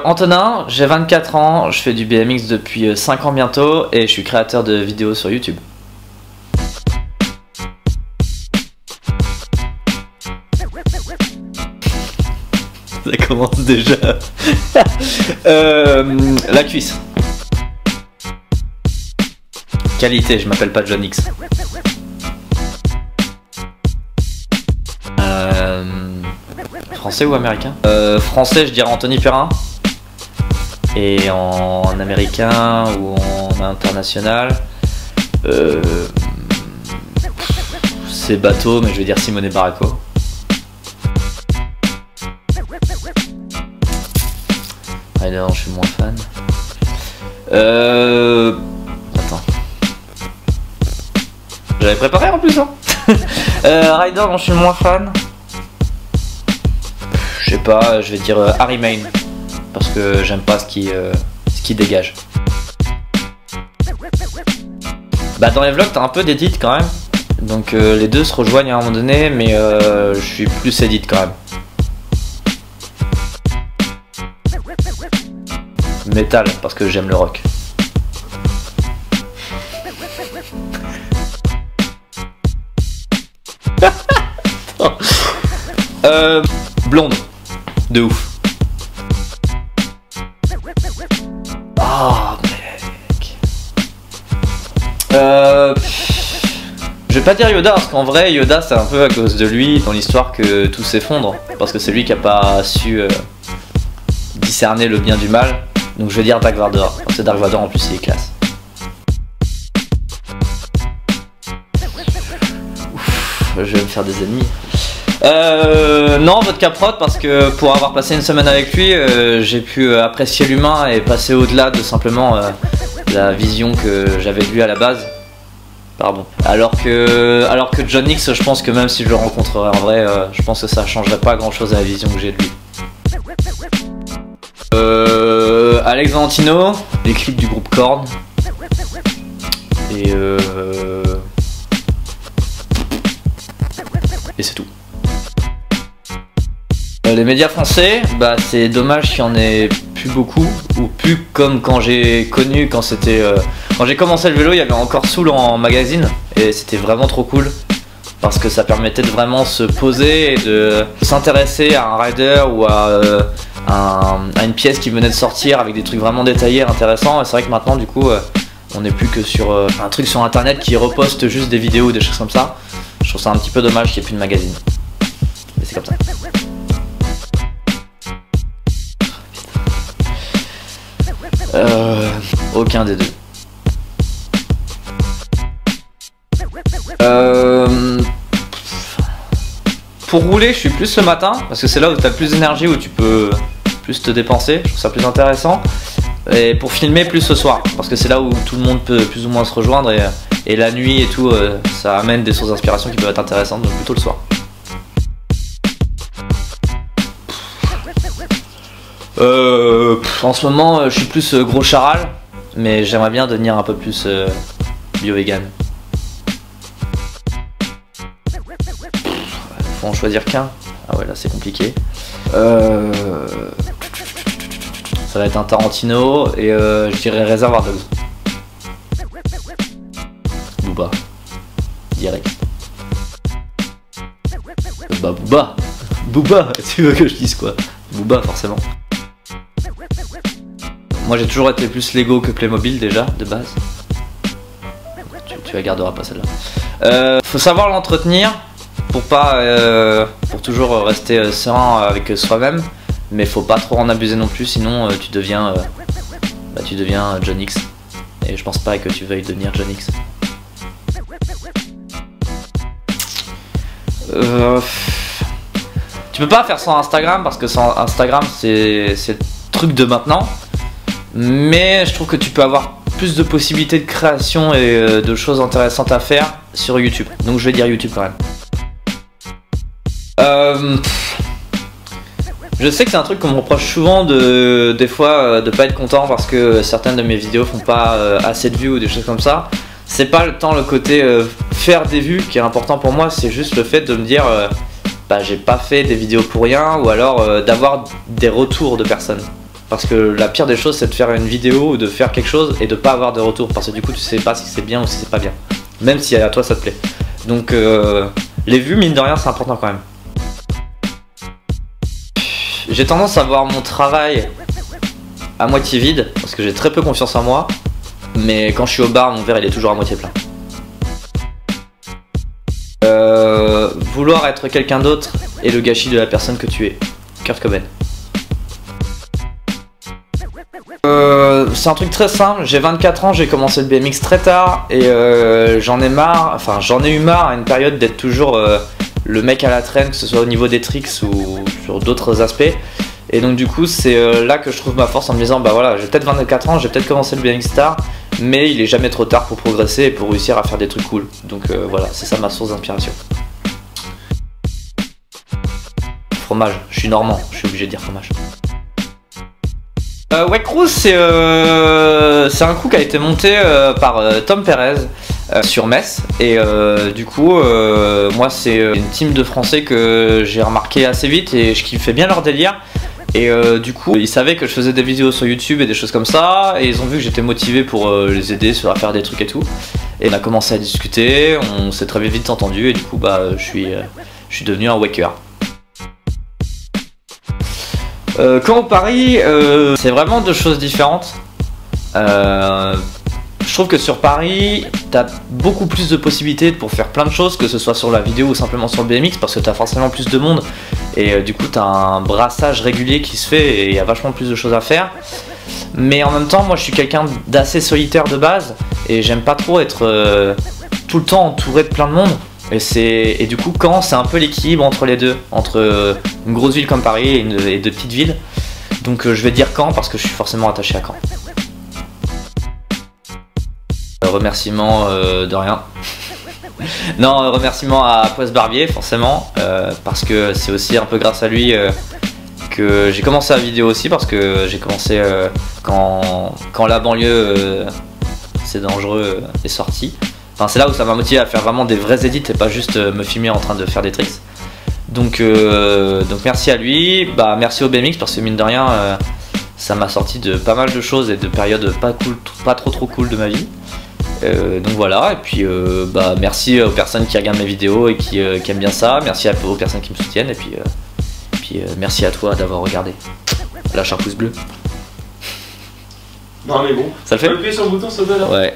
Antonin, j'ai 24 ans, je fais du BMX depuis 5 ans bientôt et je suis créateur de vidéos sur YouTube. Ça commence déjà. La cuisse. Qualité, je m'appelle pas John X. Français ou américain? Français, je dirais Anthony Perrin. Et en américain ou en international, c'est bateau, mais je vais dire Simone Baracco. Ryder, je suis moins fan. Attends. J'avais préparé en plus, hein. Ryder, dont je suis moins fan. Je sais pas, je vais dire Harry Main. Parce que j'aime pas ce qui dégage. Bah dans les vlogs t'as un peu d'édit quand même. Donc les deux se rejoignent à un moment donné, mais je suis plus édit quand même. Metal, parce que j'aime le rock. Blonde. De ouf. Oh mec. Je vais pas dire Yoda parce qu'en vrai Yoda c'est un peu à cause de lui dans l'histoire que tout s'effondre. Parce que c'est lui qui a pas su discerner le bien du mal. Donc je vais dire Dark Vador. Parce que Dark Vador en plus il est classe. Ouf, je vais me faire des ennemis. Non, Vodka Prod, parce que pour avoir passé une semaine avec lui, j'ai pu apprécier l'humain et passer au-delà de simplement la vision que j'avais de lui à la base. Pardon. Alors que John X, je pense que même si je le rencontrerais en vrai, je pense que ça changerait pas grand-chose à la vision que j'ai de lui. Alex Valentino, les clips du groupe Korn. Et c'est tout. Les médias français, bah c'est dommage qu'il y en ait plus beaucoup, ou plus comme quand j'ai connu, quand j'ai commencé le vélo, il y avait encore Soul en magazine, et c'était vraiment trop cool, parce que ça permettait de vraiment se poser et de s'intéresser à un rider ou à une pièce qui venait de sortir avec des trucs vraiment détaillés, intéressants, et c'est vrai que maintenant du coup, on n'est plus que sur un truc sur internet qui reposte juste des vidéos ou des choses comme ça. Je trouve ça un petit peu dommage qu'il n'y ait plus de magazine, mais c'est comme ça. Aucun des deux. Pour rouler, je suis plus le matin parce que c'est là où tu as plus d'énergie, où tu peux plus te dépenser. Je trouve ça plus intéressant. Et pour filmer, plus le soir parce que c'est là où tout le monde peut plus ou moins se rejoindre et la nuit et tout, ça amène des sources d'inspiration qui peuvent être intéressantes, donc plutôt le soir. En ce moment, je suis plus gros charal, mais j'aimerais bien devenir un peu plus bio-vegan. Faut en choisir qu'un. Ah ouais, là c'est compliqué. Ça va être un Tarantino et je dirais Reservoir Dogs. Booba. Direct. Bah Booba. Booba, tu veux que je dise quoi? Booba forcément. Moi j'ai toujours été plus Lego que Playmobil déjà, de base. Tu la garderas pas celle-là. Faut savoir l'entretenir pour pas, pour toujours rester serein avec soi-même. Mais faut pas trop en abuser non plus, sinon tu deviens John X. Et je pense pas que tu veuilles devenir John X. Tu peux pas faire sans Instagram parce que sans Instagram c'est le truc de maintenant. Mais je trouve que tu peux avoir plus de possibilités de création et de choses intéressantes à faire sur YouTube. Donc je vais dire YouTube quand même. Je sais que c'est un truc qu'on me reproche souvent des fois de pas être content parce que certaines de mes vidéos font pas assez de vues ou des choses comme ça. C'est pas tant le côté faire des vues qui est important pour moi, c'est juste le fait de me dire bah j'ai pas fait des vidéos pour rien, ou alors d'avoir des retours de personnes. Parce que la pire des choses, c'est de faire une vidéo ou de faire quelque chose et de pas avoir de retour. Parce que du coup, tu sais pas si c'est bien ou si c'est pas bien. Même si à toi ça te plaît. Donc les vues, mine de rien, c'est important quand même. J'ai tendance à voir mon travail à moitié vide parce que j'ai très peu confiance en moi. Mais quand je suis au bar, mon verre il est toujours à moitié plein. Vouloir être quelqu'un d'autre est le gâchis de la personne que tu es. Kurt Cobain. C'est un truc très simple, j'ai 24 ans, j'ai commencé le BMX très tard et j'en ai marre, enfin j'en ai eu marre à une période d'être toujours le mec à la traîne, que ce soit au niveau des tricks ou sur d'autres aspects. Et donc du coup c'est là que je trouve ma force en me disant bah voilà, j'ai peut-être 24 ans, j'ai peut-être commencé le BMX tard, mais il est jamais trop tard pour progresser et pour réussir à faire des trucs cool. Donc voilà, c'est ça ma source d'inspiration. Fromage, je suis normand, je suis obligé de dire fromage. Wake Cruise c'est un coup qui a été monté par Tom Perez sur Metz et du coup moi c'est une team de Français que j'ai remarqué assez vite et je kiffais bien leur délire et du coup ils savaient que je faisais des vidéos sur YouTube et des choses comme ça et ils ont vu que j'étais motivé pour les aider à faire des trucs et tout et on a commencé à discuter, on s'est très vite entendu et du coup bah je suis devenu un waker. Quand on parie, c'est vraiment deux choses différentes. Je trouve que sur Paris, t'as beaucoup plus de possibilités pour faire plein de choses, que ce soit sur la vidéo ou simplement sur le BMX, parce que t'as forcément plus de monde et du coup t'as un brassage régulier qui se fait et il y a vachement plus de choses à faire. Mais en même temps, moi je suis quelqu'un d'assez solitaire de base et j'aime pas trop être tout le temps entouré de plein de monde. Et du coup Caen c'est un peu l'équilibre entre les deux, entre une grosse ville comme Paris et de petites villes. Donc je vais dire Caen parce que je suis forcément attaché à Caen. Remerciement de rien. Non, remerciement à Poise Barbier forcément, parce que c'est aussi un peu grâce à lui que j'ai commencé la vidéo aussi, parce que j'ai commencé quand la banlieue c'est dangereux est sorti. Enfin, c'est là où ça m'a motivé à faire vraiment des vrais edits et pas juste me filmer en train de faire des tricks. Donc merci à lui, bah merci au BMX parce que mine de rien ça m'a sorti de pas mal de choses et de périodes pas trop cool de ma vie. Donc voilà, et puis bah merci aux personnes qui regardent mes vidéos et qui aiment bien ça, merci aux personnes qui me soutiennent et puis merci à toi d'avoir regardé. Lâche un pouce bleu. Non mais bon, ça le fait. Appuyer sur le bouton, ça donne là. Ouais.